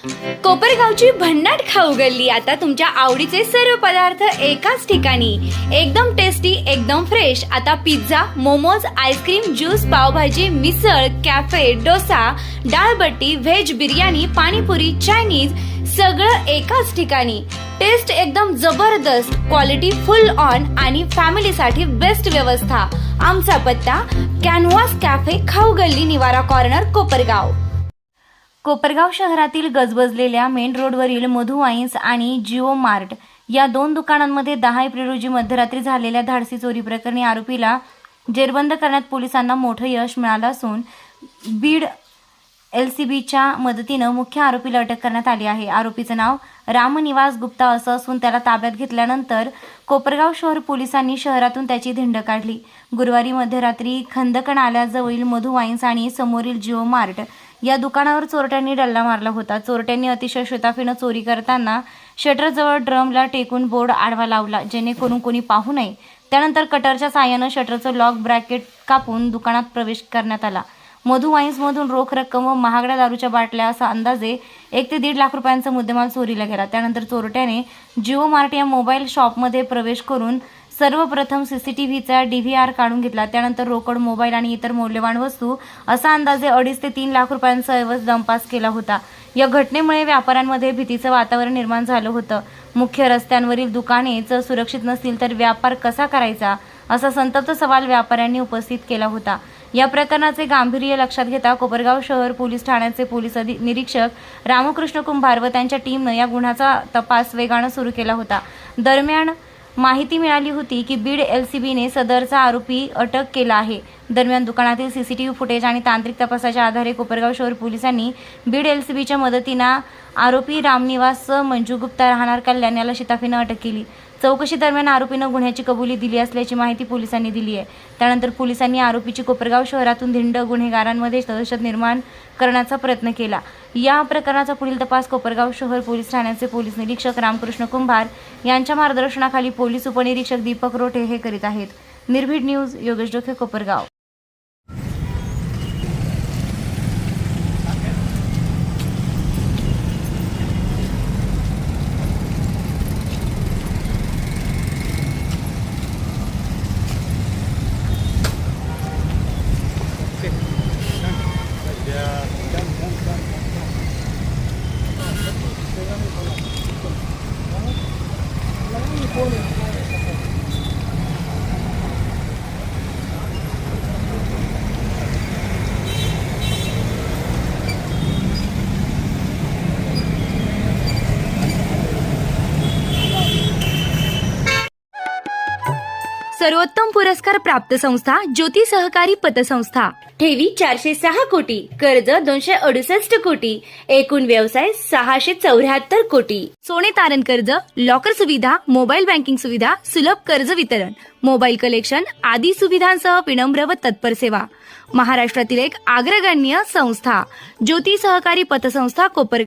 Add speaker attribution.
Speaker 1: कोपरगावची भन्नाट खाऊ गल्ली आता तुमच्या आवडीचे सर्व पदार्थ एकाच ठिकाणी, एकदम टेस्टी, एकदम फ्रेश। आता pizza, momos, ice cream, juice, pav bhaji, misal, cafe, dosa, dal bati, veg biryani, panipuri, Chinese सगळं एकाच ठिकाणी। टेस्ट एकदम जबरदस्त, क्वालिटी फुल ऑन आणि फॅमिलीसाठी बेस्ट व्यवस्था। आमचा पत्ता कॅनव्हास कॅफे, खाऊ गल्ली, निवारा कॉर्नर, कोपरगाव। कोपरगाव शहरातील गजबजलेल्या मेन रोडवरील मधु वाईन्स आणि जिओ मार्ट या दोन दुकानांमध्ये 10 एप्रिल रोजी मध्यरात्री झालेल्या धाडसी चोरी प्रकरणी आरोपीला जेरबंद करण्यात पोलिसांना मोठं यश मिळालं असून बीड एलसीबीच्या मदतीनं मुख्य आरोपीला अटक करण्यात आली आहे। आरोपीचं नाव रामनिवास गुप्ता असं असून त्याला ताब्यात घेतल्यानंतर कोपरगाव शहर पोलिसांनी शहरातून त्याची धिंड काढली। गुरुवारी मध्यरात्री खंदक नाल्याजवळील मधु वाईन्स आणि समोरील जिओ मार्ट या दुकानावर चोरट्यांनी डल्ला मारला होता। चोरट्यांनी अतिशय शिताफीनं चोरी करताना शटरजवळ ड्रमला टेकून बोर्ड आडवा लावला जेणेकरून कोणी पाहू नये। त्यानंतर कटरच्या साहाय्यानं शटरचं लॉक ब्रॅकेट कापून दुकानात प्रवेश करण्यात आला। मधु वाईन्समधून रोख रक्कम व महागड्या दारूच्या बाटल्या असा अंदाजे 1 ते 1.5 लाख रुपयांचा मुद्देमाल चोरीला गेला। त्यानंतर चोरट्याने जिओ मार्ट या मोबाईल शॉपमध्ये प्रवेश करून सर्वप्रथम सीसीटीव्हीचा DVR काढून घेतला। त्यानंतर रोकड, मोबाईल आणि इतर मौल्यवान वस्तू असा अंदाजे 2.5 ते 3 लाख रुपयांचा ऐवज लंपास केला होता। या घटनेमुळे व्यापाऱ्यांमध्ये भीतीचं वातावरण निर्माण झालं होतं। मुख्य रस्त्यांवरील दुकानेच सुरक्षित नसतील तर व्यापार कसा करायचा असा संतप्त सवाल व्यापाऱ्यांनी उपस्थित केला होता। या प्रकरणाचे गांभीर्य लक्षात घेता कोपरगाव शहर पोलीस ठाण्याचे पोलीस निरीक्षक रामकृष्ण कुंभार व त्यांच्या टीमनं या गुन्ह्याचा तपास वेगानं सुरू केला होता। दरम्यान माहिती मिळाली होती की बीड एलसीबीने सदरचा आरोपी अटक केला आहे। दरम्यान दुकानातील सीसीटीव्ही फुटेज आणि तांत्रिक तपासाच्या आधारे कोपरगाव शहर पोलिसांनी बीड एलसीबीच्या मदतीनं आरोपी रामनिवास मंजू गुप्ता राहणार कल्याण याला शिताफीनं अटक केली। चौकशी दरम्यान आरोपीनं गुन्ह्याची कबुली दिली असल्याची माहिती पोलिसांनी दिली आहे। त्यानंतर पोलिसांनी आरोपीची कोपरगाव शहरातून धिंड गुन्हेगारांमध्ये दहशत निर्माण करण्याचा प्रयत्न केला। या प्रकरणाचा पुढील तपास कोपरगाव शहर पोलीस ठाण्याचे पोलीस निरीक्षक रामकृष्ण कुंभार यांच्या मार्गदर्शनाखाली पोलीस उपनिरीक्षक दीपक रोठे हे करीत आहेत। निर्भीड न्यूज, योगेश डोके, कोपरगाव। सर्वोत्तम पुरस्कार प्राप्त संस्था ज्योती सहकारी पतसंस्था। ठेवी 406 कोटी, कर्ज 268 कोटी, एकूण व्यवसाय 674 कोटी। सोने तारण कर्ज, लॉकर सुविधा, मोबाईल बँकिंग सुविधा, सुलभ कर्ज वितरण, मोबाईल कलेक्शन आदी सुविधांसह विनम्र व तत्पर सेवा। महाराष्ट्रातील एक अग्रगण्य संस्था ज्योती सहकारी पतसंस्था कोपर।